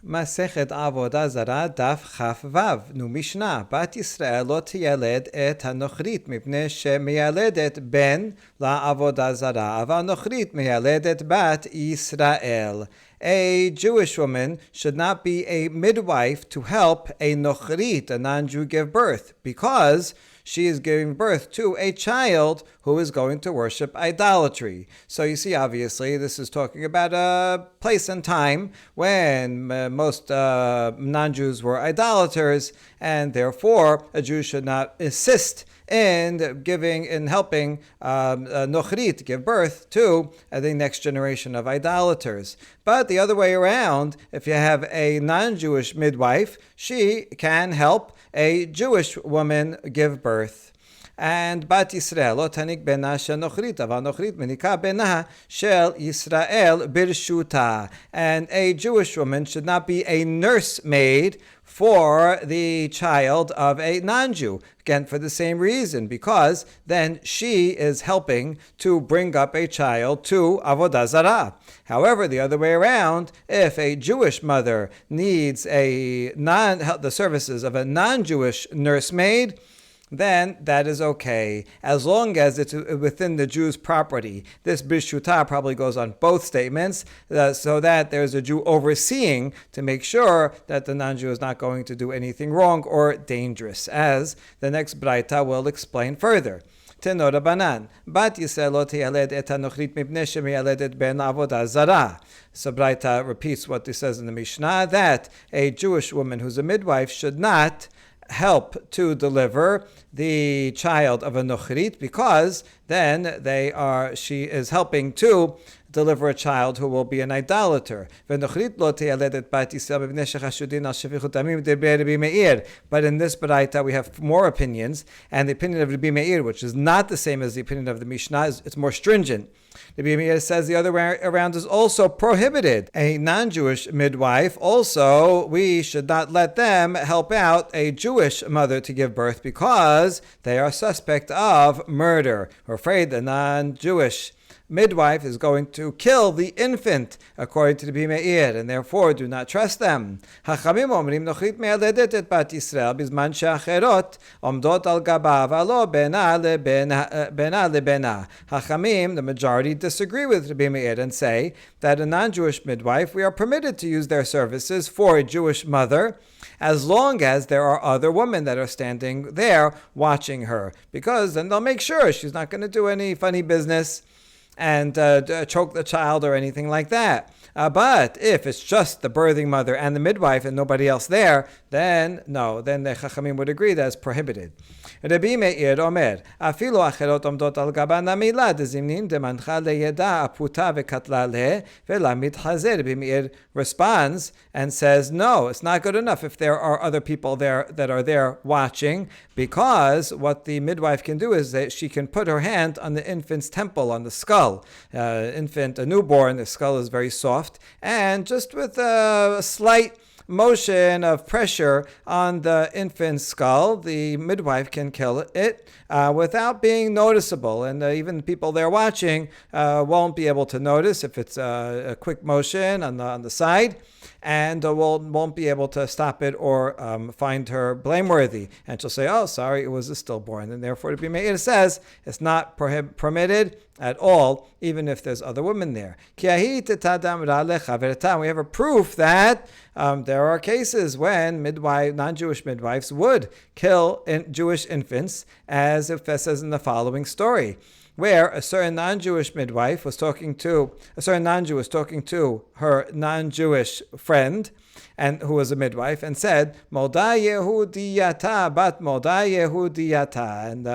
Masechet Avoda Zara Daf Chaf Vav. Nu Mishnah. Bat Yisrael lo tiyaled et hanochrit mipnei shemiyaledet ben la Avoda Zara. Ava nochrit miyaledet bat Yisrael. A Jewish woman should not be a midwife to help a nochrit, a non-Jew, give birth, because she is giving birth to a child who is going to worship idolatry. So you see, obviously, this is talking about a place and time when most non-Jews were idolaters, and therefore a Jew should not assist in helping nochrit give birth to the next generation of idolaters. But the other way around, if you have a non-Jewish midwife, she can help a Jewish woman give birth. And Bat Yisrael lo tanik bena shel nochrit, aval nochrit menika bena shel Yisrael birshuta. And a Jewish woman should not be a nursemaid for the child of a non-Jew. Again, for the same reason, because then she is helping to bring up a child to Avoda Zara. However, the other way around, if a Jewish mother needs the services of a non-Jewish nursemaid, then that is okay, as long as it's within the Jew's property. This bishuta probably goes on both statements, so that there's a Jew overseeing to make sure that the non-Jew is not going to do anything wrong or dangerous, as the next braita will explain further. Teno Rabbanan, Bat Yisrael lo tiyaled et hanochrit mipnei shemiyaledet ben avodah zara. So braita repeats what it says in the Mishnah, that a Jewish woman who's a midwife should not help to deliver the child of a nochrit, because then she is helping to deliver a child who will be an idolater. But in this baraita we have more opinions, and the opinion of Rabbi Meir, which is not the same as the opinion of the Mishnah, it's more stringent. Rabbi Meir says the other way around is also prohibited. A non-Jewish midwife, also, we should not let them help out a Jewish mother to give birth, because they are suspect of murder. We're afraid the non-Jewish midwife is going to kill the infant, according to the Rabbi Meir, and therefore do not trust them. Hachamim omrim nochrit me'aledet et bat Yisrael bizman she'acherot omdot al gaba v'alo bena lebena. Hachamim, the majority, disagree with Rabbi Meir and say that a non-Jewish midwife, we are permitted to use their services for a Jewish mother, as long as there are other women that are standing there watching her, because then they'll make sure she's not going to do any funny business and choke the child or anything like that. But if it's just the birthing mother and the midwife and nobody else there, then no, then the Chachamim would agree that's prohibited. Rabbi Meir Omer, Afilu acherot omdot al gaban amila dezimnin demancha leyeda aputa vekatla le velamit hazer. Rabbi Meir responds and says, no, it's not good enough if there are other people there that are there watching, because what the midwife can do is that she can put her hand on the infant's temple, on the skull. A newborn, the skull is very soft, and just with a slight motion of pressure on the infant's skull, the midwife can kill it without being noticeable, and even people there watching won't be able to notice if it's a quick motion on the side, and won't be able to stop it or find her blameworthy, and she'll say, oh, sorry, it was a stillborn, and therefore Rabbi Meir says it's not permitted at all, even if there's other women there. We have a proof that there are cases when non-Jewish midwives would kill Jewish infants, as it says in the following story, where a certain non-Jewish midwife was talking to her non-Jewish friend, and who was a midwife, and said, Moda Yehudiyata, bat Moda Yehudiyata. And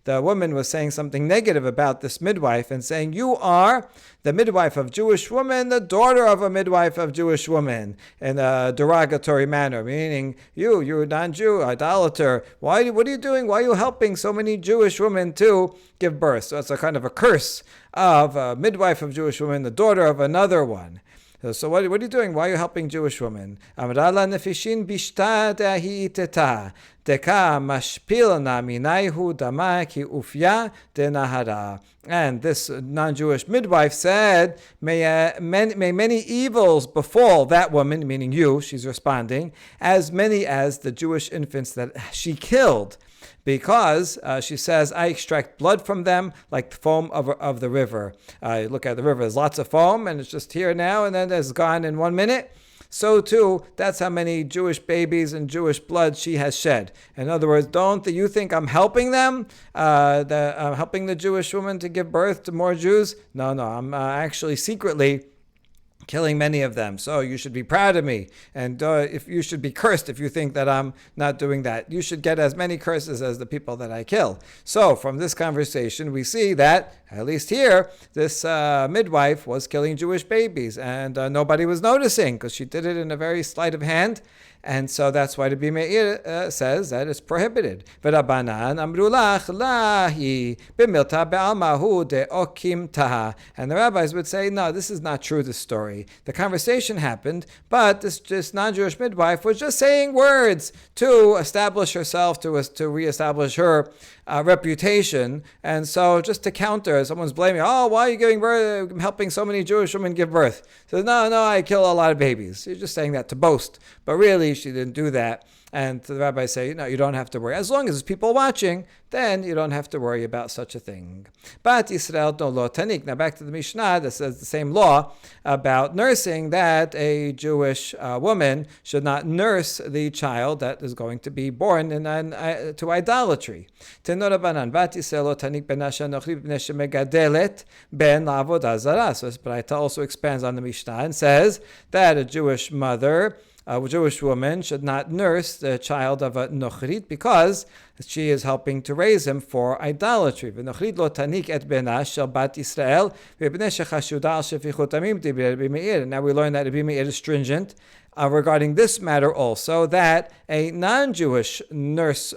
the woman was saying something negative about this midwife and saying, you are the midwife of Jewish woman, the daughter of a midwife of Jewish woman, in a derogatory manner, meaning you're a non-Jew, idolater. What are you doing? Why are you helping so many Jewish women to give birth? So it's a kind of a curse of a midwife of Jewish women, the daughter of another one. So what are you doing? Why are you helping Jewish women? Amrala nefishin bishta da'hi deka mashpilna minayhu dama ki ufya denahara. And this non-Jewish midwife said, may many evils befall that woman, meaning you, she's responding, as many as the Jewish infants that she killed. Because she says, I extract blood from them like the foam of the river. You look at the river, there's lots of foam, and it's just here now, and then it's gone in 1 minute. So too, that's how many Jewish babies and Jewish blood she has shed. In other words, don't you think I'm helping them? I'm helping the Jewish woman to give birth to more Jews? No, I'm actually secretly killing many of them. So you should be proud of me. And if you should be cursed if you think that I'm not doing that. You should get as many curses as the people that I kill. So from this conversation, we see that, at least here, this midwife was killing Jewish babies. And nobody was noticing because she did it in a very sleight of hand. And so that's why the Rabbi Meir says that it's prohibited. V'Rabbanan amru lach lahi b'milta be'almahu de'okim taha. And the rabbis would say, no, this is not true, this story. The conversation happened, but this non-Jewish midwife was just saying words to establish herself, to reestablish her reputation. And so just to counter, someone's blaming, why are you giving birth, helping so many Jewish women give birth? So no, I kill a lot of babies. You're just saying that to boast. But really, she didn't do that. And the rabbis say, no, you don't have to worry. As long as there's people watching, then you don't have to worry about such a thing. But Yisrael no lo tanik. Now back to the Mishnah that says the same law about nursing, that a Jewish woman should not nurse the child that is going to be born to idolatry. Tenorabanan bat Yisrael lo tanik ben asher nochri b'nei shemegadelet ben la'avoda zara. So this Braita also expands on the Mishnah and says that a Jewish mother, a Jewish woman, should not nurse the child of a nochrit because she is helping to raise him for idolatry. V'nochrit lo tanik et bena shel bat Yisrael v'bnei shechashuda al shefichut amim divrei Rabbi Meir. Now we learn that Rabbi Meir is stringent regarding this matter also, that a non-Jewish nurse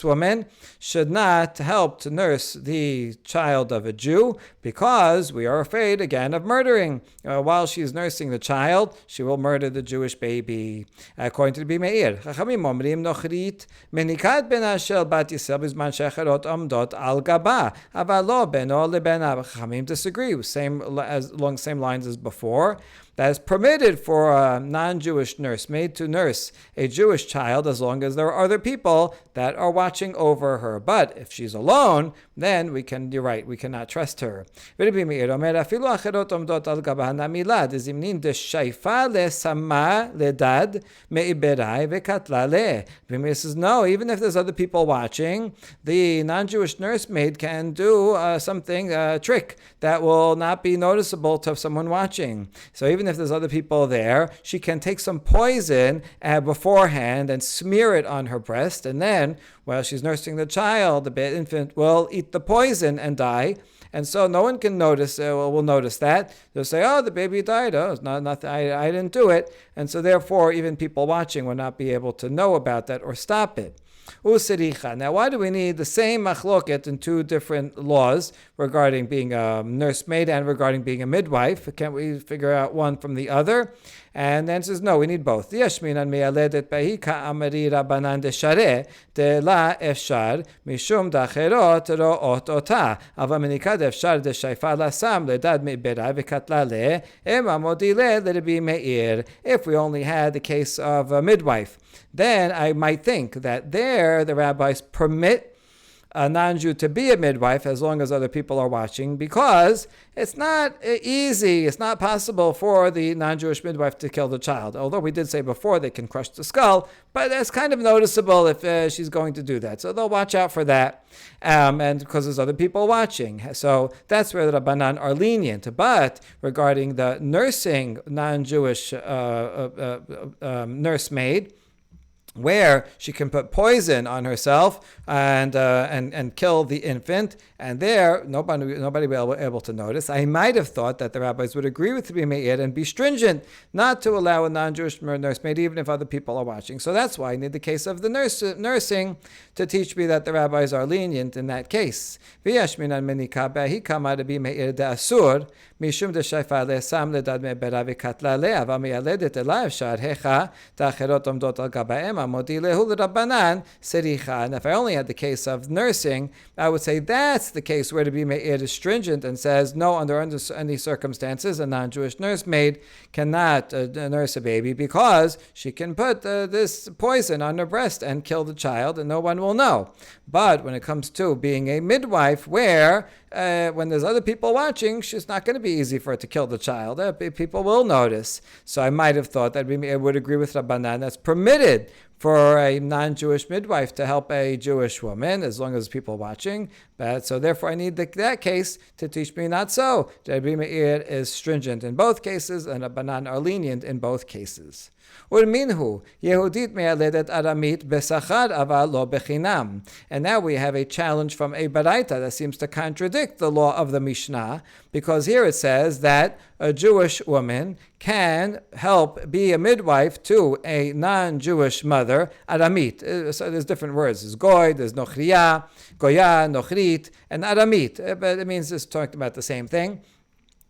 woman should not help to nurse the child of a Jew because we are afraid again of murdering. While she's nursing the child, she will murder the Jewish baby. According to Rabbi Meir, Chachamim omrim nochrit menikat bena shel bat Yisrael bizman shecherot omdot al gaba aval lo beno lebena. Chachamim disagree, along the same lines as before. That is permitted for a non-Jewish nursemaid to nurse a Jewish child as long as there are other people that are watching over her. But if she's alone, then you're right, we cannot trust her. Rabbi Meir says, no, even if there's other people watching, the non-Jewish nursemaid can do something, trick, that will not be noticeable to someone watching. So even if there's other people there, she can take some poison beforehand and smear it on her breast, and then while she's nursing the child, the infant will eat the poison and die. And so no one can notice, will notice that. They'll say, the baby died. It's not nothing. I didn't do it. And so therefore, even people watching will not be able to know about that or stop it. Now, why do we need the same machloket in two different laws regarding being a nursemaid and regarding being a midwife? Can't we figure out one from the other? And the answer is no, we need both. Yashminan me'aledet bahi ka'amari rabbanan deshareh de la efshar mishum dacherot ro'ot ota ava menikad efshar de shaifa lasam ledad me'bera v'katla le ema modile l'Rabbi Meir. If we only had the case of a midwife, then I might think that there the rabbis permit a non-Jew to be a midwife as long as other people are watching, because it's not easy, it's not possible for the non-Jewish midwife to kill the child. Although we did say before they can crush the skull, but it's kind of noticeable if she's going to do that. So they'll watch out for that, and because there's other people watching. So that's where the Rabbanan are lenient. But regarding the nursing non-Jewish nursemaid, where she can put poison on herself and kill the infant, and there nobody will be able to notice. I might have thought that the rabbis would agree with Rabbi Meir and be stringent not to allow a non-Jewish nursemaid even if other people are watching. So that's why I need the case of the nursing to teach me that the rabbis are lenient in that case. משום דשייפה לשם לדד מברה וקטלה לה, אבל מיילדת אליו שעריך תאחרות עומדות על גביהם, המודי להו לרבנן סריחה. And if I only had the case of nursing, I would say that's the case where to be made is stringent and says, no, under any circumstances, a non-Jewish nursemaid cannot nurse a baby because she can put this poison on her breast and kill the child and no one will know. But when it comes to being a midwife, where when there's other people watching, it's not going to be easy for her to kill the child. People will notice. So I might have thought that I would agree with Rabbanan. That's permitted for a non-Jewish midwife to help a Jewish woman as long as people are watching. But so therefore I need that case to teach me not so. Rabbi Meir is stringent in both cases and Rabbanan are lenient in both cases. Urminhu, Yehudit me'aledet aramit besachar aval lo bechinam. And now we have a challenge from a baraita that seems to contradict the law of the Mishnah, because here it says that a Jewish woman can help be a midwife to a non-Jewish mother, aramit. So there's different words. There's goy, there's nochriya, goya, nochrit, and aramit. But it means it's talking about the same thing.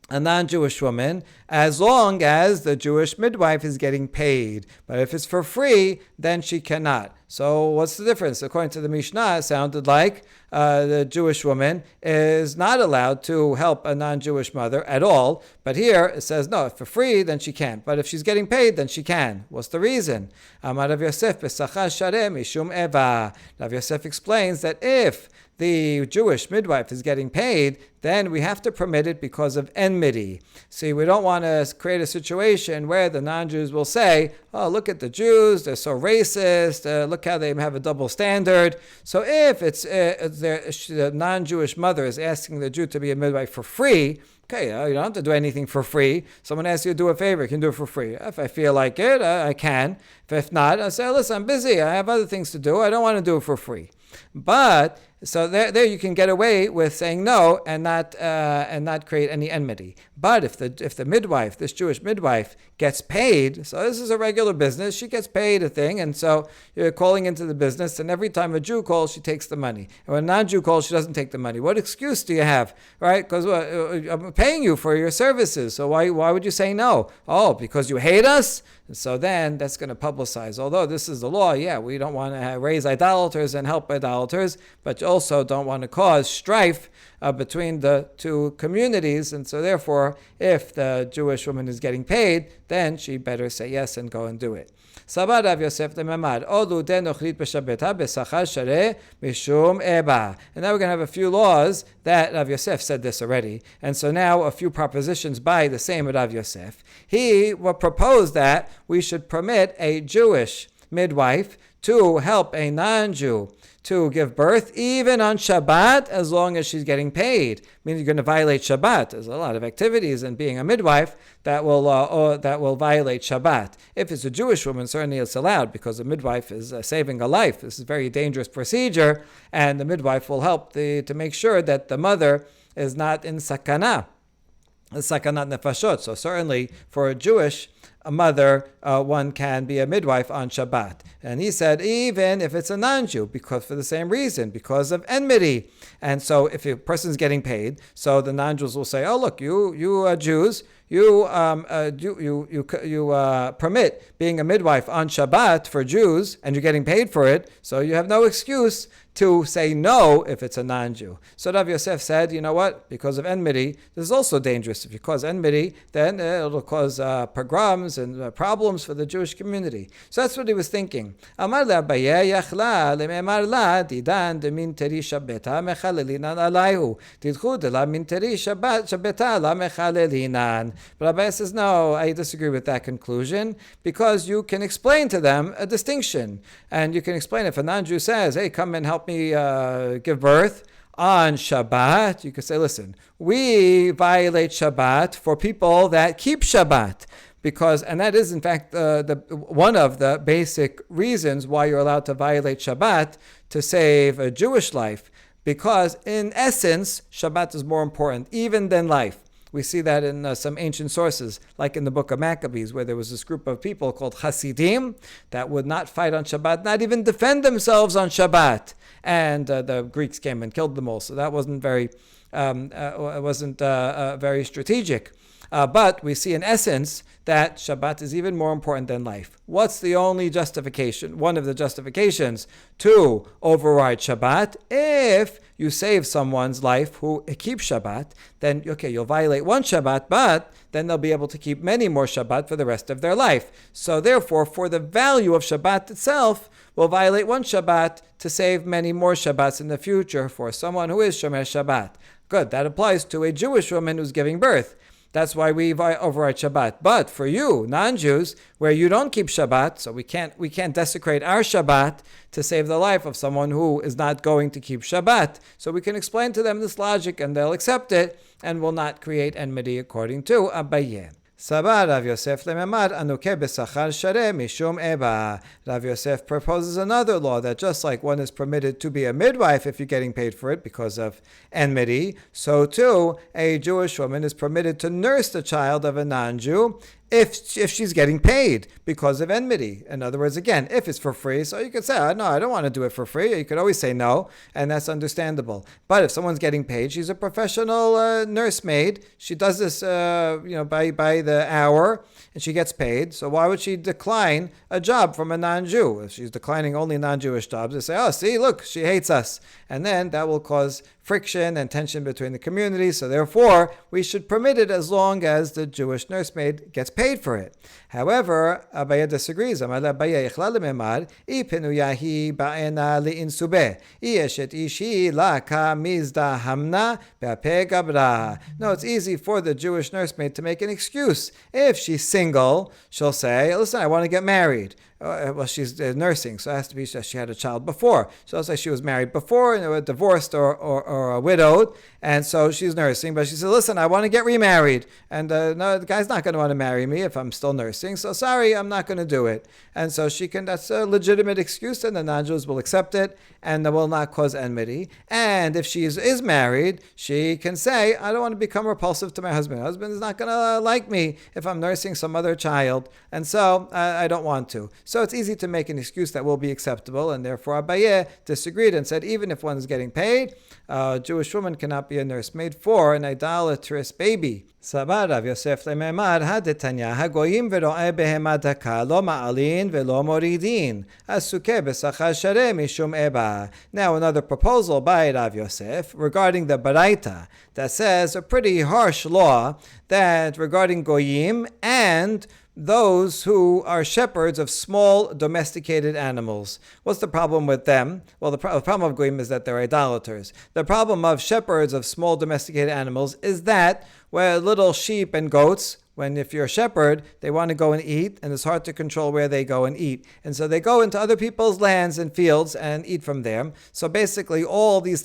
A non-Jewish woman, as long as the Jewish midwife is getting paid. But if it's for free, then she cannot. So what's the difference? According to the Mishnah, it sounded like the Jewish woman is not allowed to help a non-Jewish mother at all. But here it says, no, if for free, then she can't. But if she's getting paid, then she can. What's the reason? Amar Rav Yosef besachar shareh mishum eva. Rav Yosef explains that if the Jewish midwife is getting paid, then we have to permit it because of enmity. See, we don't want to create a situation where the non-Jews will say, oh, look at the Jews, they're so racist, look how they have a double standard. So if it's the non-Jewish mother is asking the Jew to be a midwife for free, okay, you don't have to do anything for free. Someone asks you to do a favor, you can do it for free. If I feel like it, I can. If not, I say, listen, I'm busy, I have other things to do, I don't want to do it for free. But so there you can get away with saying no and not create any enmity. But if the midwife, this Jewish midwife, gets paid, so this is a regular business, she gets paid a thing, and so you're calling into the business, and every time a Jew calls, she takes the money. And when a non-Jew calls, she doesn't take the money. What excuse do you have, right? Because I'm paying you for your services, so why would you say no? Oh, because you hate us? And so then that's going to publicize. Although this is the law, yeah, we don't want to raise idolaters and help idolaters, but also don't want to cause strife between the two communities. And so therefore, if the Jewish woman is getting paid, then she better say yes and go and do it. Sabar Rav Yosef lemamad odu de nochrit b'shabeta b'sachar shareh mishum eba. And now we're going to have a few laws that Rav Yosef said this already. And so now a few propositions by the same Rav Yosef. He proposed that we should permit a Jewish midwife to help a non-Jew to give birth, even on Shabbat, as long as she's getting paid. Meaning you're going to violate Shabbat. There's a lot of activities in being a midwife that will violate Shabbat. If it's a Jewish woman, certainly it's allowed because a midwife is saving a life. This is a very dangerous procedure, and the midwife will help to make sure that the mother is not in sakana. Sakanat nefashot. So certainly for a Jewish mother, one can be a midwife on Shabbat. And he said, even if it's a non-Jew, because for the same reason, because of enmity. And so if a person's getting paid, so the non-Jews will say, oh, look, you Jews, you permit being a midwife on Shabbat for Jews, and you're getting paid for it, so you have no excuse to say no if it's a non-Jew. So Rav Yosef said, you know what, because of enmity, this is also dangerous. If you cause enmity, then it'll cause pogroms and problems for the Jewish community. So that's what he was thinking. Amar le'Abaye yachla le'memar la didan de min teri shabbeta mechalelinan alayhu tidchu de la min teri shabbeta la mechalelinan. But Abaye says, no, I disagree with that conclusion, because you can explain to them a distinction. And you can explain if a non-Jew says, hey, come and help me give birth on Shabbat, you could say, listen, we violate Shabbat for people that keep Shabbat. and that is in fact the one of the basic reasons why you're allowed to violate Shabbat to save a Jewish life, because in essence, Shabbat is more important even than life. We see that in some ancient sources, like in the book of Maccabees, where there was this group of people called Hasidim that would not fight on Shabbat, not even defend themselves on Shabbat. And the Greeks came and killed them all. So that wasn't very strategic. But we see in essence that Shabbat is even more important than life. What's the only justification? One of the justifications to override Shabbat: if you save someone's life who keeps Shabbat, then okay, you'll violate one Shabbat, but then they'll be able to keep many more Shabbat for the rest of their life. So therefore, for the value of Shabbat itself, we'll violate one Shabbat to save many more Shabbats in the future for someone who is Shomer Shabbat. Good, that applies to a Jewish woman who's giving birth. That's why we override Shabbat. But for you, non-Jews, where you don't keep Shabbat, so we can't desecrate our Shabbat to save the life of someone who is not going to keep Shabbat. So we can explain to them this logic, and they'll accept it, and will not create enmity according to Abaye. Sabar Rav Yosef lememad anuke besachar shareh mishum eba. Rav Yosef proposes another law that just like one is permitted to be a midwife if you're getting paid for it because of enmity, so too a Jewish woman is permitted to nurse the child of a non-Jew if she's getting paid because of enmity. In other words, again, if it's for free, so you could say, oh, no, I don't want to do it for free. You could always say no, and that's understandable. But if someone's getting paid, she's a professional nursemaid. She does this, by the hour, and she gets paid. So why would she decline a job from a non-Jew? If she's declining only non-Jewish jobs, they say, oh, see, look, she hates us. And then that will cause friction and tension between the communities. So therefore, we should permit it as long as the Jewish nursemaid gets paid for it. However, Abaye disagrees. Amar Abaye ichlal lememar ipenuyahi ba'ena li'insube ieshet ishi la ka mizda hamna be'apeh gabra. No, it's easy for the Jewish nursemaid to make an excuse. If she's single, she'll say, listen, I want to get married. Well, she's nursing, so it has to be she had a child before. So let's say she was married before and divorced or widowed, and so she's nursing. But she said, listen, I want to get remarried. And no, the guy's not going to want to marry me if I'm still nursing. So sorry, I'm not going to do it. And so that's a legitimate excuse, and the non-Jews will accept it, and will not cause enmity. And if she is married, she can say, I don't want to become repulsive to my husband. My husband is not going to like me if I'm nursing some other child, and so I don't want to. So it's easy to make an excuse that will be acceptable, and therefore Abaye disagreed and said even if one is getting paid, a Jewish woman cannot be a nursemaid for an idolatrous baby. Sabar Rav Yosef lememar hadetanya hagoyim vero'eh behema daka lo ma'alin velo moridin asuke besachar shareh mishum eba. Now another proposal by Rav Yosef regarding the Baraita that says a pretty harsh law that regarding goyim and those who are shepherds of small domesticated animals. What's the problem with them? Well, the problem of goyim is that they're idolaters. The problem of shepherds of small domesticated animals is that where little sheep and goats, if you're a shepherd, they want to go and eat, and it's hard to control where they go and eat. And so they go into other people's lands and fields and eat from them. So basically all these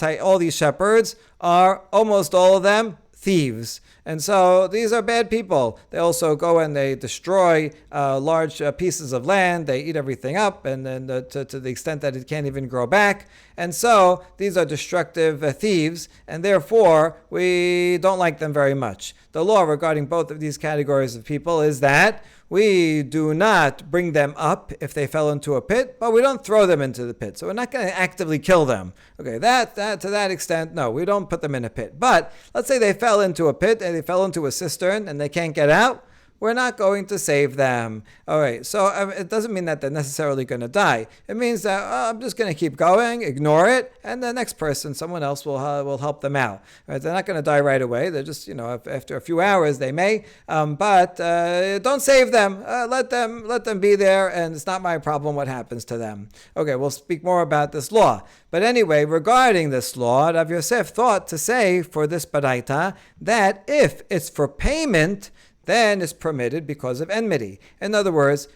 shepherds are, almost all of them, thieves. And so these are bad people. They also go and they destroy large pieces of land. They eat everything up, and then to the extent that it can't even grow back. And so these are destructive thieves, and therefore we don't like them very much. The law regarding both of these categories of people is that we do not bring them up if they fell into a pit, but we don't throw them into the pit. So we're not going to actively kill them. Okay, that to that extent, no, we don't put them in a pit. But let's say they fell into a pit and they fell into a cistern and they can't get out. We're not going to save them. All right, so it doesn't mean that they're necessarily going to die. It means that I'm just going to keep going, ignore it, and the next person, someone else will help them out. Right? They're not going to die right away. They're just, after a few hours they may, but don't save them. Let them be there, and it's not my problem what happens to them. Okay, we'll speak more about this law. But anyway, regarding this law, Rav Yosef thought to say for this baraita that if it's for payment, then it's permitted because of enmity. In other words,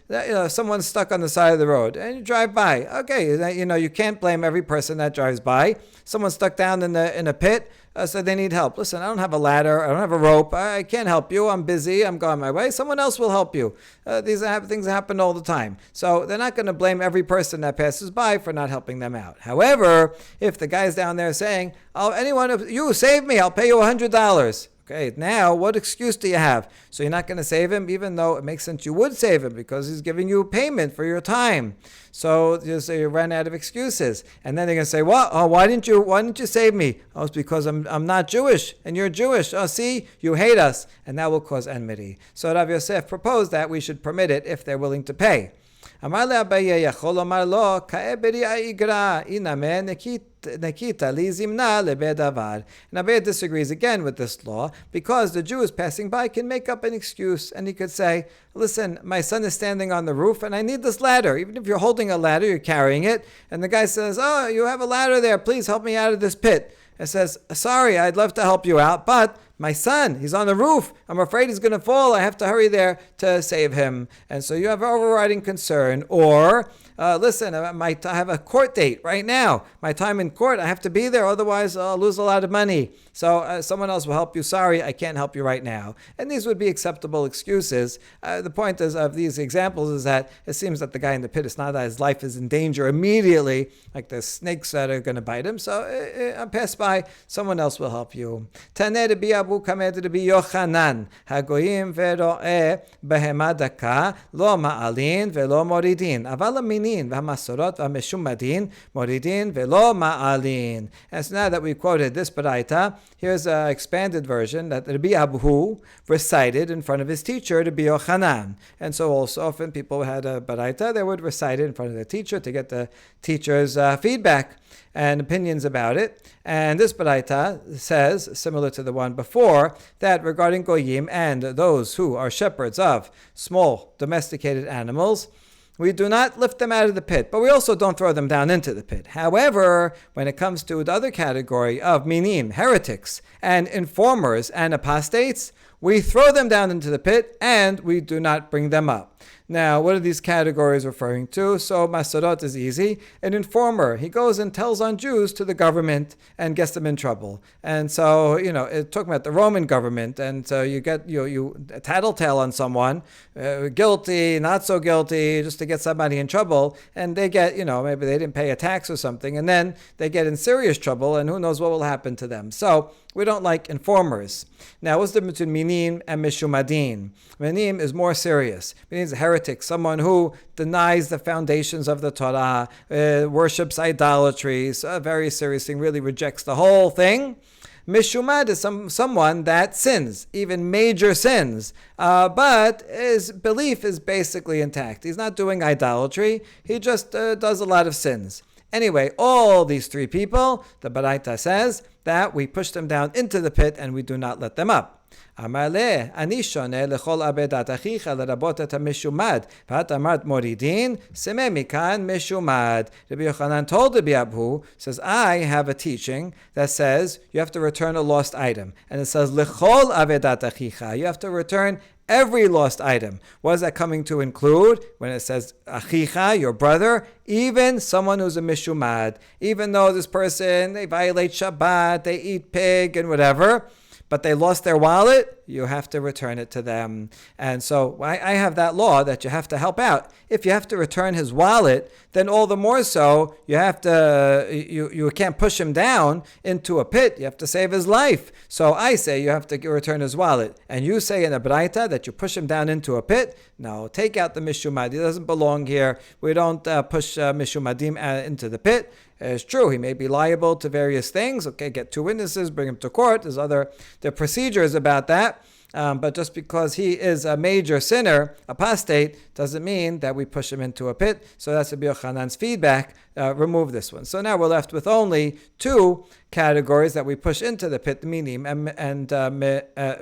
someone's stuck on the side of the road and you drive by. Okay, you can't blame every person that drives by. Someone's stuck down in a pit, so they need help. Listen, I don't have a ladder, I don't have a rope, I can't help you, I'm busy, I'm going my way. Someone else will help you. These things happen all the time. So they're not going to blame every person that passes by for not helping them out. However, if the guy's down there saying, "Oh, you save me, I'll pay you $100." Okay, now what excuse do you have? So you're not going to save him, even though it makes sense you would save him because he's giving you payment for your time. So you ran out of excuses, and then they're going to say, "Well, why didn't you save me?" Oh, it's because I'm not Jewish and you're Jewish. Oh, see, you hate us, and that will cause enmity. So Rav Yosef proposed that we should permit it if they're willing to pay. Amar le Abaye yachol omar lo ka'e b'ri'a igra iname nekita li zimna lebedavar. And Abaye disagrees again with this law because the Jew is passing by can make up an excuse and he could say, "Listen, my son is standing on the roof and I need this ladder." Even if you're holding a ladder, you're carrying it, and the guy says, "Oh, you have a ladder there. Please help me out of this pit." It says, "Sorry, I'd love to help you out, but my son, he's on the roof. I'm afraid he's going to fall. I have to hurry there to save him." And so you have an overriding concern. Or, listen, I have a court date right now. My time in court, I have to be there. Otherwise, I'll lose a lot of money. So someone else will help you. Sorry, I can't help you right now. And these would be acceptable excuses. The point of these examples is that it seems that the guy in the pit, it's not that his life is in danger immediately, like the snakes that are going to bite him. So pass by, someone else will help you. Taneh Rabbi Abu Kamed Rabbi Yochanan Hagoyim vero'eh behema daka lo ma'alin velo moridin aval aminin v'hamasorot v'hameshumadin moridin velo ma'alin. And so now that we quoted this baraita, here's an expanded version that Rabbi Abu recited in front of his teacher, Rabbi Yochanan. And so also often people had a baraita, they would recite it in front of the teacher to get the teacher's feedback and opinions about it. And this baraita says, similar to the one before, that regarding goyim and those who are shepherds of small domesticated animals, we do not lift them out of the pit, but we also don't throw them down into the pit. However, when it comes to the other category of minim, heretics, and informers and apostates, we throw them down into the pit and we do not bring them up. Now, what are these categories referring to? So, Masorot is easy. An informer, he goes and tells on Jews to the government and gets them in trouble. And so, talking about the Roman government, and so you get you tattletale on someone, guilty, not so guilty, just to get somebody in trouble, and they get, maybe they didn't pay a tax or something, and then they get in serious trouble, and who knows what will happen to them. So, we don't like informers. Now, what's the difference between minim and mishumadin? Minim is more serious. Minim is a heretic, someone who denies the foundations of the Torah, worships idolatry, so a very serious thing, really rejects the whole thing. Mishumad is someone that sins, even major sins, but his belief is basically intact. He's not doing idolatry, he just does a lot of sins. Anyway, all these three people, the Baraita says, that we push them down into the pit and we do not let them up. Amar le, ani shoneh lechol abedat achicha lerabot et hamishumad, v'at amart moridin, semeh mikan mishumad. Rabbi Yochanan told Rabbi Abu, says, I have a teaching that says you have to return a lost item. And it says, lechol abedat achicha, you have to return every lost item. What is that coming to include? When it says achicha, your brother, even someone who's a mishumad, even though this person, they violate Shabbat, they eat pig and whatever, but they lost their wallet, you have to return it to them. And so I have that law that you have to help out. If you have to return his wallet, then all the more so you have to, you can't push him down into a pit. You have to save his life. So I say you have to return his wallet. And you say in a Braita that you push him down into a pit. No, take out the Mishumad. He doesn't belong here. We don't push Mishumadim into the pit. It's true, he may be liable to various things. Okay, get two witnesses, bring him to court. There are procedures about that. But just because he is a major sinner, apostate, doesn't mean that we push him into a pit. So that's Rabbi Yochanan's feedback. Remove this one. So now we're left with only two categories that we push into the pit: minim and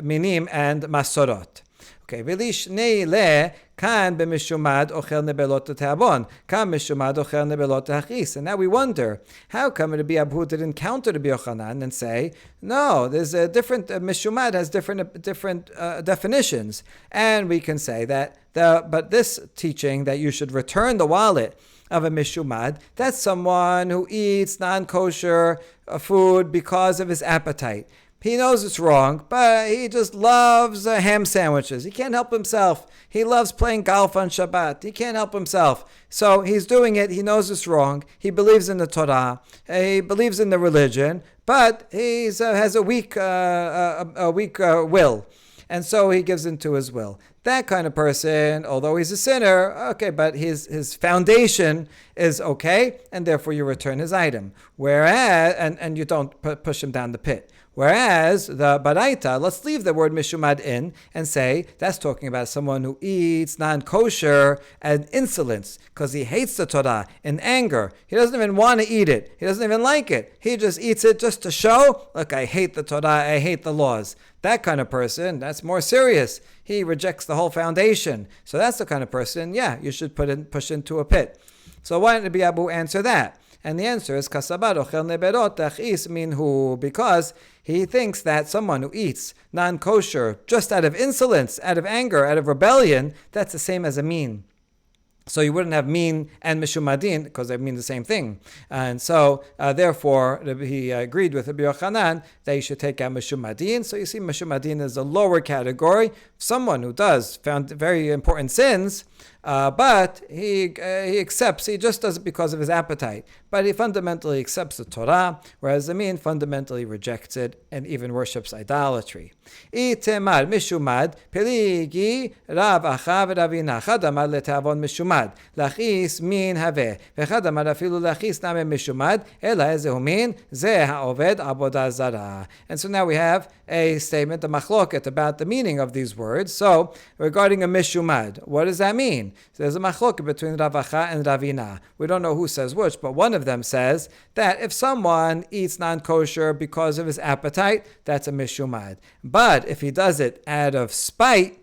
minim and masorot. Okay, Velishne le kan b'mishumad ochel nebelot te'abon, kan mishumad ochel nebelot te'achis. And now we wonder, how come Rabbi Abhu didn't counter Rabbi Yochanan and say, no, there's a different, mishumad has different definitions. And we can say that, but this teaching that you should return the wallet of a mishumad, that's someone who eats non-kosher food because of his appetite. He knows it's wrong, but he just loves ham sandwiches. He can't help himself. He loves playing golf on Shabbat. He can't help himself. So he's doing it. He knows it's wrong. He believes in the Torah. He believes in the religion, but he has a weak will. And so he gives into his will. That kind of person, although he's a sinner, okay, but his foundation is okay, and therefore you return his item. Whereas, and you don't push him down the pit. Whereas the Baraita, let's leave the word mishumad in and say that's talking about someone who eats non-kosher and insolence because he hates the Torah in anger. He doesn't even want to eat it. He doesn't even like it. He just eats it just to show, look, I hate the Torah, I hate the laws. That kind of person, that's more serious. He rejects the whole foundation. So that's the kind of person, yeah, you should push into a pit. So why didn't Rabbi Abu answer that? And the answer is kasabar ochel neberot tachis minhu, because he thinks that someone who eats non-kosher just out of insolence, out of anger, out of rebellion, that's the same as a mean. So you wouldn't have mean and mishumadin because they mean the same thing. And so, therefore, he agreed with Rabbi Yochanan that you should take out mishumadin. So you see, mishumadin is a lower category, someone who found very important sins, but he accepts, he just does it because of his appetite. But he fundamentally accepts the Torah, whereas the mean fundamentally rejects it and even worships idolatry. Itemar mishumad peligi rav achav ravina chadamar letavon mishumad lachis min haveh vechadamar afilu lachis name mishumad ela ezehu min zeh haoved avoda zara. And so now we have a statement, a machloket, about the meaning of these words. So regarding a mishumad, what does that mean? So there's a machloket between Rav Acha and Ravina. We don't know who says which, but one of them says that if someone eats non-kosher because of his appetite, that's a mishumad. But if he does it out of spite,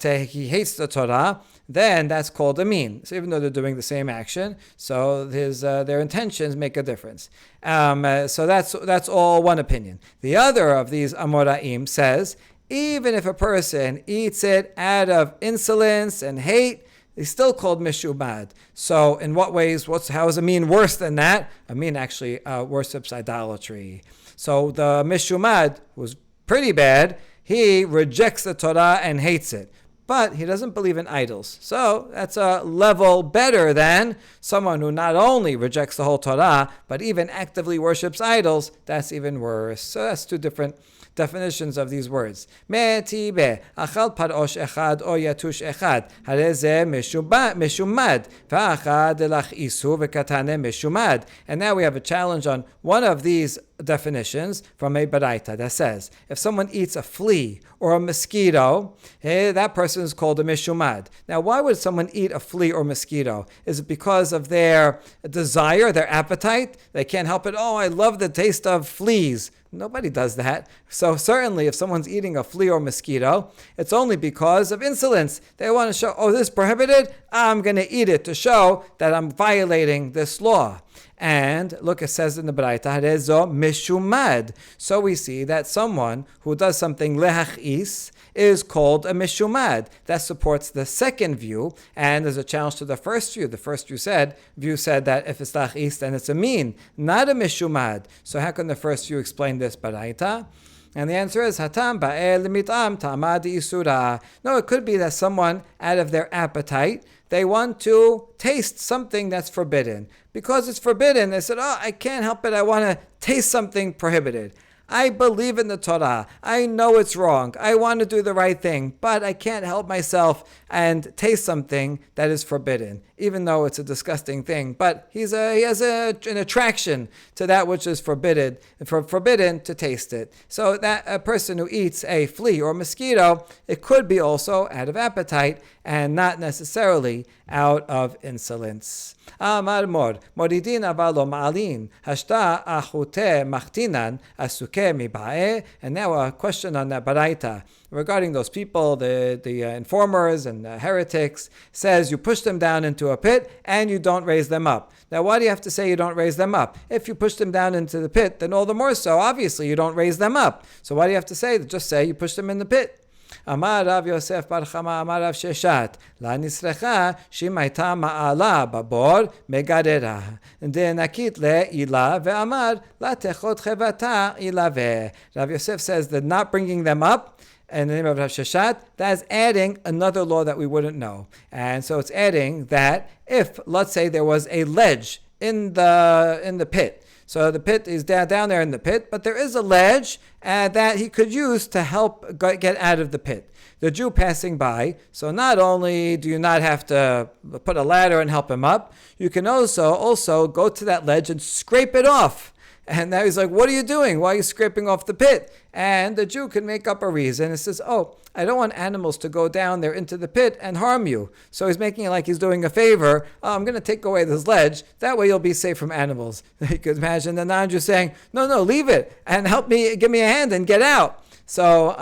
he hates the Torah, then that's called a mean. So even though they're doing the same action, so their intentions make a difference. So that's all one opinion. The other of these Amoraim says, even if a person eats it out of insolence and hate, he's still called mishumad. So in what ways, how is a mean worse than that? A mean actually worships idolatry. So the mishumad was pretty bad. He rejects the Torah and hates it. But he doesn't believe in idols. So that's a level better than someone who not only rejects the whole Torah, but even actively worships idols. That's even worse. So that's two different definitions of these words. Metibe achal parosh echad o yatush echad hareze mishumad va'achad elach isu v'katane mishumad. And now we have a challenge on one of these definitions from a baraita that says if someone eats a flea or a mosquito, that person is called a mishumad. Now, why would someone eat a flea or mosquito? Is it because of their desire, their appetite? They can't help it. Oh, I love the taste of fleas. Nobody does that. So certainly if someone's eating a flea or mosquito, it's only because of insolence. They want to show, oh, this is prohibited? I'm going to eat it to show that I'm violating this law. And look, it says in the Baraita, Harezo mishumad. So we see that someone who does something lehachis is called a mishumad. That supports the second view, and there's a challenge to the first view. The first view said that if it's lachis, then it's a mean, not a mishumad. So how can the first view explain this Baraita? And the answer is hatam ba'el mitam tamad isura. No, it could be that someone, out of their appetite, they want to taste something that's forbidden. Because it's forbidden, they said, oh, I can't help it. I want to taste something prohibited. I believe in the Torah. I know it's wrong. I want to do the right thing, but I can't help myself and taste something that is forbidden, even though it's a disgusting thing. But he has an attraction to that which is forbidden to taste it. So that a person who eats a flea or mosquito, it could be also out of appetite, and not necessarily out of insolence. Amar mor, moridin avalo ma'alin, hashta achute machtinan, asuke mibae. And now a question on that baraita regarding those people, the informers and the heretics, says you push them down into a pit and you don't raise them up. Now, why do you have to say you don't raise them up? If you push them down into the pit, then all the more so, obviously, you don't raise them up. So why do you have to say, just say you push them in the pit? Amar Rav Yosef bar Chama Amar Rav Sheshat La nisrecha shimaita ma'ala babor megadera denakit le ila ve'amar la techot chevata ila ve. Rav Yosef says that not bringing them up in the name of Rav Sheshat, that's adding another law that we wouldn't know. And so it's adding that if, let's say, there was a ledge in the pit. So the pit is down there in the pit, but there is a ledge that he could use to help get out of the pit. The Jew passing by, so not only do you not have to put a ladder and help him up, you can also go to that ledge and scrape it off. And now he's like, what are you doing? Why are you scraping off the pit? And the Jew can make up a reason. It says, I don't want animals to go down there into the pit and harm you. So he's making it like he's doing a favor. I'm going to take away this ledge. That way you'll be safe from animals. You could imagine the non-Jew saying, no, leave it and help me, give me a hand and get out. So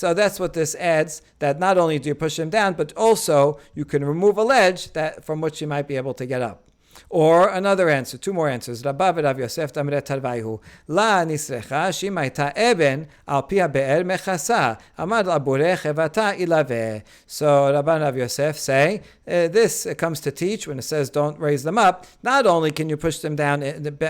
that's what this adds, that not only do you push him down, but also you can remove a ledge that from which he might be able to get up. Or another answer, two more answers. Rabba v'Rav Yosef tamre tarvayhu. La nisrecha shimaita eben al pia be'er mechasa. Amad l'abure chevata ilave. So Rabba and Rav Yosef say, this comes to teach when it says don't raise them up. Not only can you push them down,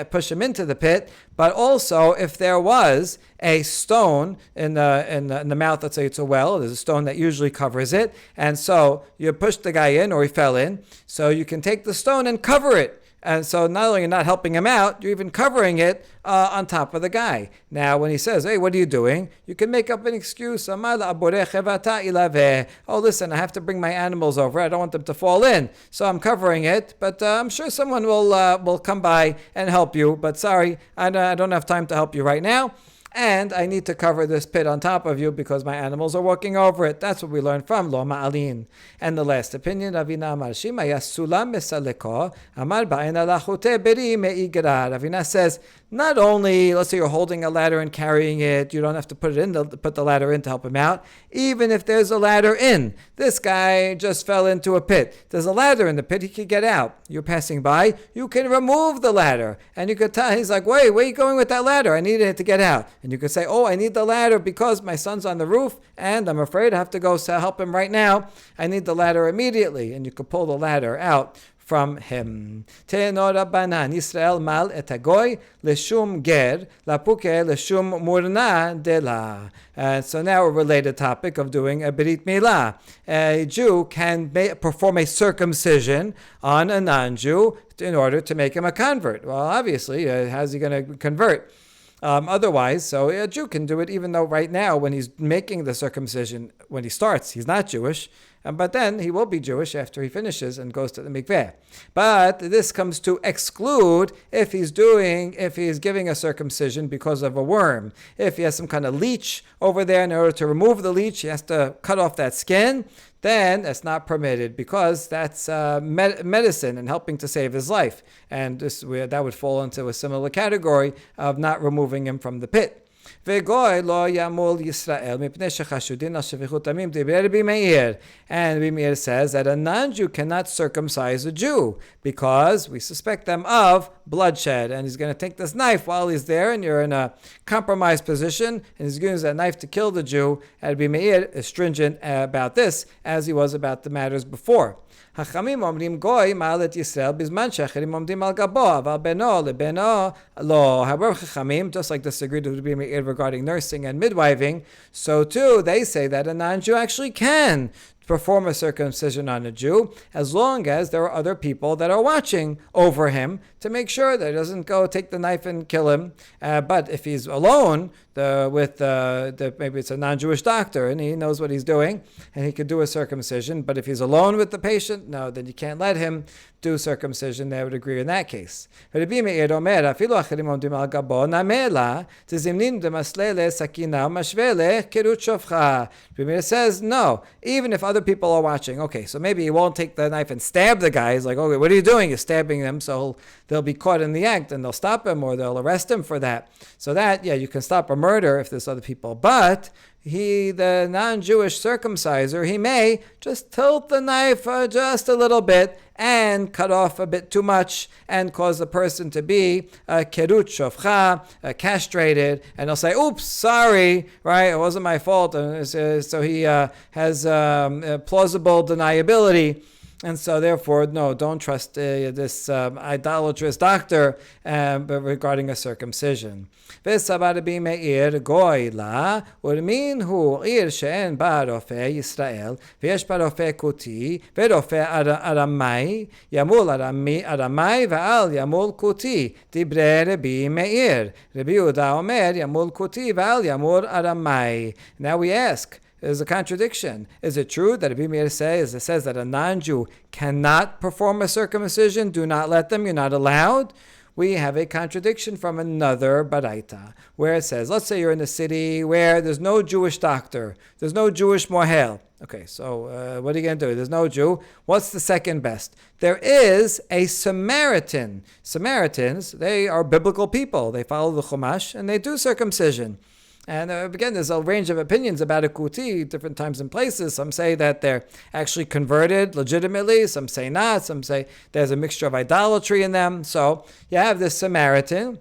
push them into the pit, but also if there was a stone in the mouth, let's say it's a well, there's a stone that usually covers it, and so you push the guy in or he fell in, so you can take the stone and cover it. And so not only you're not helping him out, you're even covering it on top of the guy. Now, when he says, hey, what are you doing? You can make up an excuse. Oh, listen, I have to bring my animals over. I don't want them to fall in. So I'm covering it, but I'm sure someone will come by and help you. But sorry, I don't have time to help you right now. And I need to cover this pit on top of you because my animals are walking over it. That's what we learned from Lo Ma'alin. And the last opinion, Ravina Amar Shima Yasulam Mesaleko Amar Ba'ena Lachute Beri Me'igrar. Ravina says, not only, let's say you're holding a ladder and carrying it, you don't have to put the ladder in to help him out. Even if there's a ladder in, this guy just fell into a pit. There's a ladder in the pit, he could get out. You're passing by, you can remove the ladder. And you could tell, he's like, wait, where are you going with that ladder? I needed it to get out. And you could say, I need the ladder because my son's on the roof and I'm afraid I have to go help him right now. I need the ladder immediately. And you could pull the ladder out from him. Te'eno Rabbanan Yisrael mal et hagoy leshum ger lapuke leshum murna dela. And so now a related topic of doing a berit milah. A Jew can perform a circumcision on a non-Jew in order to make him a convert. Well, obviously, how's he going to convert? Otherwise, so a Jew can do it even though right now when he's making the circumcision, when he starts, he's not Jewish. But then he will be Jewish after he finishes and goes to the mikveh. But this comes to exclude if he's giving a circumcision because of a worm. If he has some kind of leech over there, in order to remove the leech, he has to cut off that skin. Then that's not permitted because that's medicine and helping to save his life. And that would fall into a similar category of not removing him from the pit. Vegoy lo yamul Yisrael mipnei shechashudin al shevichut damim diber Rabbi Meir. And Rabbi Meir says that a non-Jew cannot circumcise a Jew because we suspect them of bloodshed. And he's going to take this knife while he's there, and you're in a compromised position, and he's going to use that knife to kill the Jew. And Rabbi Meir is stringent about this, as he was about the matters before. Hachamim omrim goy ma'alet Yisrael bizman she'acherim omdim al gabo aval beno lebeno lo. However, Chachamim just like disagreed with Rabbi Meir regarding nursing and midwiving, so too they say that a non-Jew actually can perform a circumcision on a Jew as long as there are other people that are watching over him to make sure that he doesn't go take the knife and kill him. But if he's alone maybe it's a non-Jewish doctor and he knows what he's doing and he could do a circumcision, but if he's alone with the patient, no, then you can't let him do circumcision. They would agree in that case. Rabbi Meir says no, even if other other people are watching. Okay, so maybe he won't take the knife and stab the guy. He's like, okay, what are you doing? You're stabbing them, so they'll be caught in the act and they'll stop him or they'll arrest him for that. So that, yeah, you can stop a murder if there's other people. But the non-Jewish circumciser, he may just tilt the knife just a little bit and cut off a bit too much and cause the person to be kerut shofcha, castrated, and he'll say, oops, sorry, right, it wasn't my fault. So he has plausible deniability. And so, therefore, no, don't trust this idolatrous doctor regarding a circumcision. וסבר רבי מאיר גוי לה, ולמין הוא עיר שאין בה רופא ישראל, ויש בה רופא כותי, ורופא ארמי, ימול ארמי ועל ימול כותי, דברי רבי מאיר. רבי יהודה אומר, ימול כותי ועל ימול ארמי. Now we ask, there's a contradiction. Is it true that Rabbi Meir says that a non-Jew cannot perform a circumcision? Do not let them, you're not allowed? We have a contradiction from another baraita, where it says, let's say you're in a city where there's no Jewish doctor, there's no Jewish mohel. Okay, so what are you going to do? There's no Jew. What's the second best? There is a Samaritan. Samaritans, they are biblical people. They follow the Chumash and they do circumcision. And again, there's a range of opinions about a kuti, different times and places. Some say that they're actually converted legitimately. Some say not. Some say there's a mixture of idolatry in them. So you have this Samaritan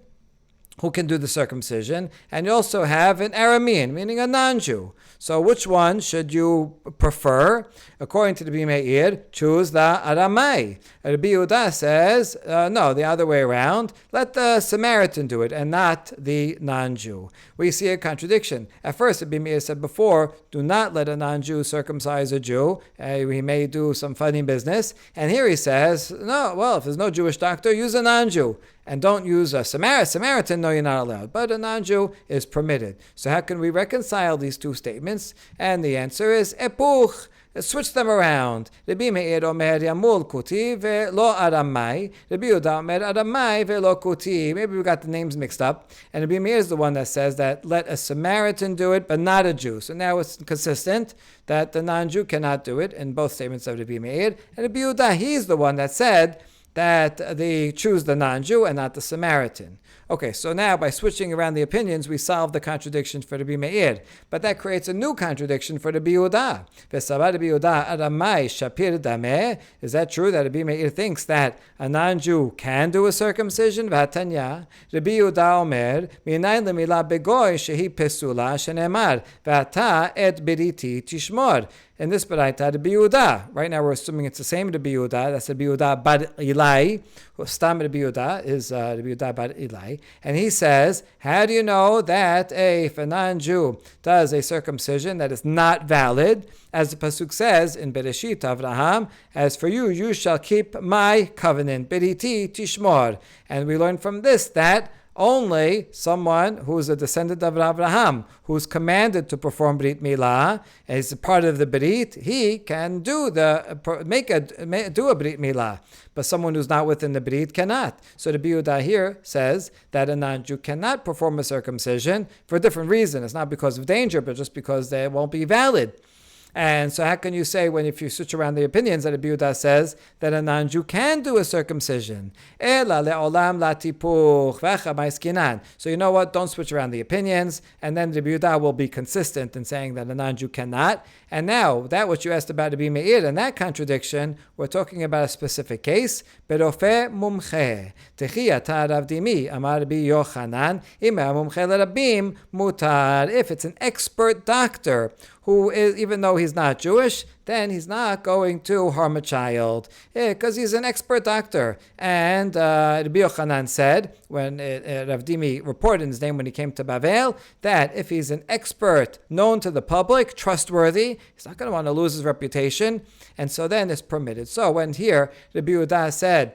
who can do the circumcision, and you also have an Aramean, meaning a non-Jew. So which one should you prefer? According to the Rabbi Meir, choose the Aramai. Rabbi Yehuda says, no, the other way around. Let the Samaritan do it and not the non-Jew. We see a contradiction. At first, Rabbi Meir said before, do not let a non-Jew circumcise a Jew. He may do some funny business. And here he says, no, well, if there's no Jewish doctor, use a non-Jew. And don't use a Samaritan, no, you're not allowed. But a non-Jew is permitted. So how can we reconcile these two statements? And the answer is epuch. Switch them around. Rabbi Meir omer yamul kuti ve'lo aramai. Rabbi Yehuda omer aramai ve'lo kuti. Maybe we got the names mixed up. And Rabbi Meir is the one that says that let a Samaritan do it, but not a Jew. So now it's consistent that the non-Jew cannot do it in both statements of Rabbi Meir. And Rabbi Yehuda, he's the one that said that they choose the non-Jew and not the Samaritan. Okay, so now by switching around the opinions, we solve the contradiction for Rabbi Meir. But that creates a new contradiction for Rabbi Yehuda. V'savar Rabbi Yehuda aramai shapir dameh. Is that true that Rabbi Meir thinks that a non-Jew can do a circumcision? V'hatanya. Rabbi Yehuda omer, minayin lemila begoy shehi pesula shenemar, v'ata et biriti tishmor. In this baraita, Rabbi Yehuda. Right now we're assuming it's the same Rabbi Yehuda. That's Rabbi Yehuda bar Ilai. Stam Rabbi Yehuda is Rabbi Yehuda bar Ilai. And he says, how do you know that if a non-Jew does a circumcision that is not valid? As the pasuk says in Bereshit Avraham, as for you, you shall keep my covenant. Beriti tishmor. And we learn from this that only someone who is a descendant of Abraham, who's commanded to perform Brit Milah, as a part of the Brit, he can do do a Brit Milah. But someone who's not within the Brit cannot. So the Yehuda here says that a non-Jew cannot perform a circumcision for a different reason. It's not because of danger, but just because they won't be valid. And so how can you say, if you switch around the opinions, that Rabbi Yehuda says that a non-Jew can do a circumcision? So you know what? Don't switch around the opinions, and then Rabbi Yehuda will be consistent in saying that a non-Jew cannot. And now, that what you asked about Rabbi Meir, and that contradiction, we're talking about a specific case. Berofe mumche. Techiyata Rav Dimi, Amar Rabbi Yochanan, Ima mumche l'rabim mutar. If it's an expert doctor, who is, even though he's not Jewish, then he's not going to harm a child, because he's an expert doctor. And Rabbi Yochanan said, when Rav Dimi reported his name when he came to Bavel, that if he's an expert, known to the public, trustworthy, he's not going to want to lose his reputation, and so then it's permitted. So when here, Rabbi Yehuda said,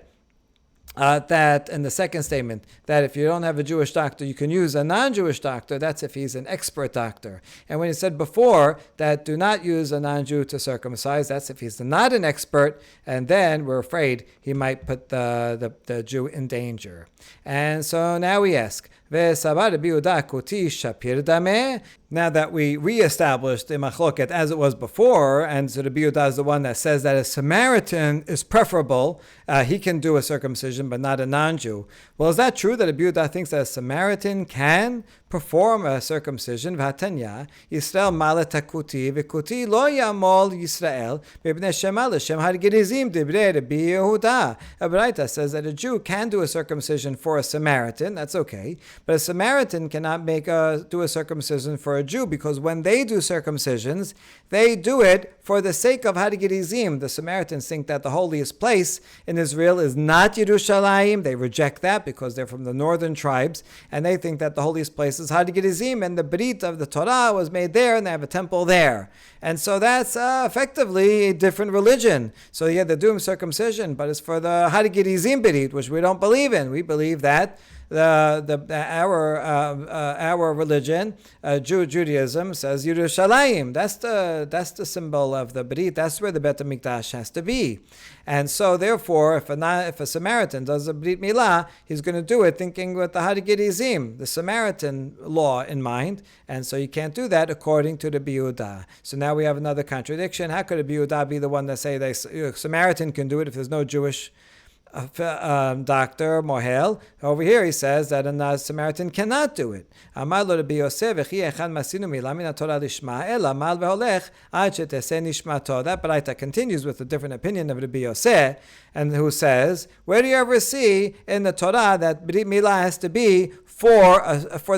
that in the second statement, that if you don't have a Jewish doctor, you can use a non-Jewish doctor, that's if he's an expert doctor. And when he said before that do not use a non-Jew to circumcise, that's if he's not an expert, and then we're afraid he might put the Jew in danger. And so now we ask, Ve'sabar Rabbi Yehuda kuti shapir dameh. Now that we reestablished the machloket as it was before, and so Rabbi Yehuda is the one that says that a Samaritan is preferable, he can do a circumcision, but not a non-Jew. Well, is that true that Rabbi Yehuda thinks that a Samaritan can perform a circumcision? V'hatanya Yisrael malet hakuti v'kuti lo yamol Yisrael b'bnei shema l'shem hargerizim divrei Rabbi Yehuda. A Baraita says that a Jew can do a circumcision for a Samaritan. That's okay, but a Samaritan cannot do a circumcision for a Jew, because when they do circumcisions, they do it for the sake of Hargerizim. The Samaritans think that the holiest place in Israel is not Yerushalayim. They reject that because they're from the northern tribes, and they think that the holiest place is Hargerizim, and the Brit of the Torah was made there, and they have a temple there. And so that's effectively a different religion. So yeah, they're doing circumcision, but it's for the Hargerizim Brit, which we don't believe in. We believe that our religion, Judaism, says Yerushalayim. That's the symbol of the Brit. That's where the Bet HaMikdash has to be. And so, therefore, if a Samaritan does a Brit Milah, he's going to do it thinking with the Hargerizim, the Samaritan law in mind. And so you can't do that according to the Rabbi Yehuda. So now we have another contradiction. How could a Rabbi Yehuda be the one that say a Samaritan can do it if there's no Jewish doctor, Mohel? Over here he says that a Samaritan cannot do it. That Baraita continues with a different opinion of Rabbi Yosef, and who says, where do you ever see in the Torah that Brit Milah has to be for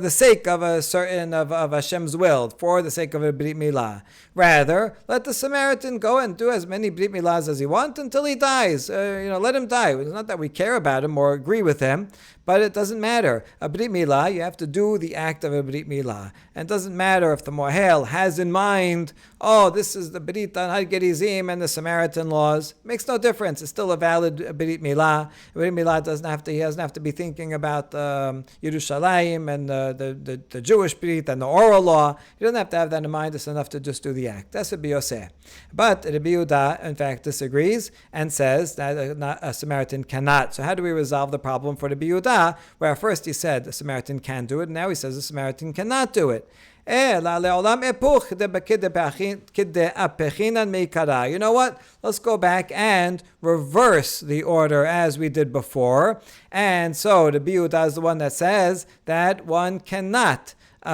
the sake of a certain of Hashem's will, for the sake of a Brit Milah? Rather, let the Samaritan go and do as many Brit Milahs as he wants until he dies. Let him die. It's not that we care about him or agree with him, but it doesn't matter. A Brit Milah, you have to do the act of a Brit Milah. And it doesn't matter if the Mohel has in mind, this is the Brit on Hargerizim and the Samaritan laws. It makes no difference. It's still a valid Brit Milah. Brit Milah he doesn't have to be thinking about Yerushalayim and the Jewish Brit and the oral law. He doesn't have to have that in mind. It's enough to just do the act. That's Rabbi Yosef. But Rabbi Yehuda, in fact, disagrees and says that a Samaritan cannot. So how do we resolve the problem for Rabbi Yehuda, where at first he said the Samaritan can do it, and now he says the Samaritan cannot do it? You know what? Let's go back and reverse the order as we did before. And so the Rabbi Yehuda is the one that says that one cannot do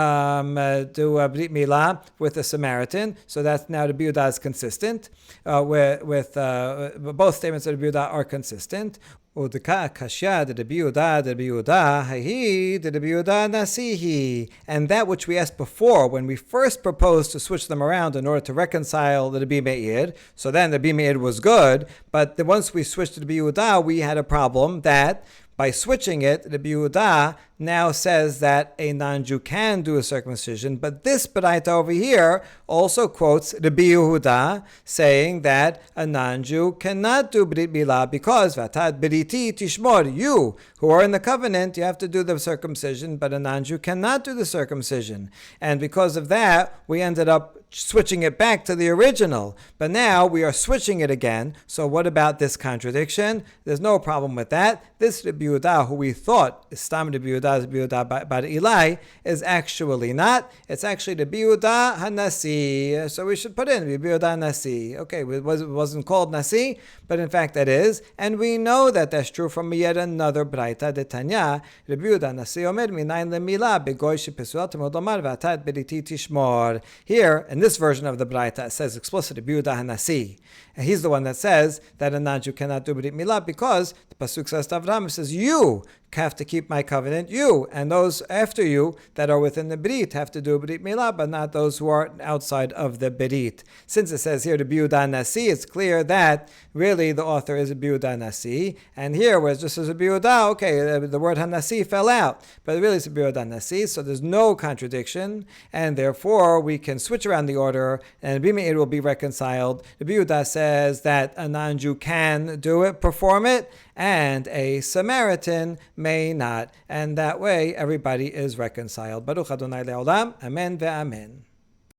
a Brit Milah with a Samaritan. So that's now the Rabbi Yehuda is consistent with both statements of the Rabbi Yehuda are consistent. Udka kashya the Rabbi Yehuda, hahi the Rabbi Yehuda nasihi. And that which we asked before, when we first proposed to switch them around in order to reconcile the Rabbi Meir, so then the Rabbi Meir was good, but once we switched to the Rabbi Yehuda, we had a problem that by switching it, the Rabbi Yehuda now says that a non-Jew can do a circumcision, but this Baraita over here also quotes Rabbi Yehuda saying that a non-Jew cannot do Brit Milah because Vatat Briti Tishmor, you who are in the covenant, you have to do the circumcision, but a non-Jew cannot do the circumcision. And because of that, we ended up switching it back to the original. But now we are switching it again. So what about this contradiction? There's no problem with that. This Rabbi Yehuda, who we thought is Stam Rabbi Yehuda Bar Eli, is actually not. It's actually Rabbi Yehuda HaNasi. So we should put in Rabbi Yehuda HaNasi. Okay, it wasn't called Nasi, but in fact that is. And we know that that's true from yet another Braita de Tanya. Rabbi Yehuda HaNasi Omer Minayin Lemila Begoy Shepesulat Modomar Vatat Beriti Tishmor. Here, in this version of the Braita, it says explicitly Rabbi Yehuda HaNasi. And he's the one that says that a non-Jew cannot do Brit Milah because the Pasuk says to Avraham, it says, you have to keep my covenant, you, and those after you that are within the Brit have to do Brit Milah, but not those who are outside of the Brit. Since it says here to Rabbi Yehuda HaNasi, it's clear that really the author is Rabbi Yehuda HaNasi, and here where it just says Rabbi Yehuda, okay, the word HaNasi fell out, but really it's Rabbi Yehuda HaNasi, so there's no contradiction, and therefore we can switch around the order, and Rabbi Meir will be reconciled. Rabbi Yehuda says that a non-Jew can do it, perform it, and a Samaritan may not. And that way, everybody is reconciled. Baruch Adonai Le'olam. Amen ve'amen.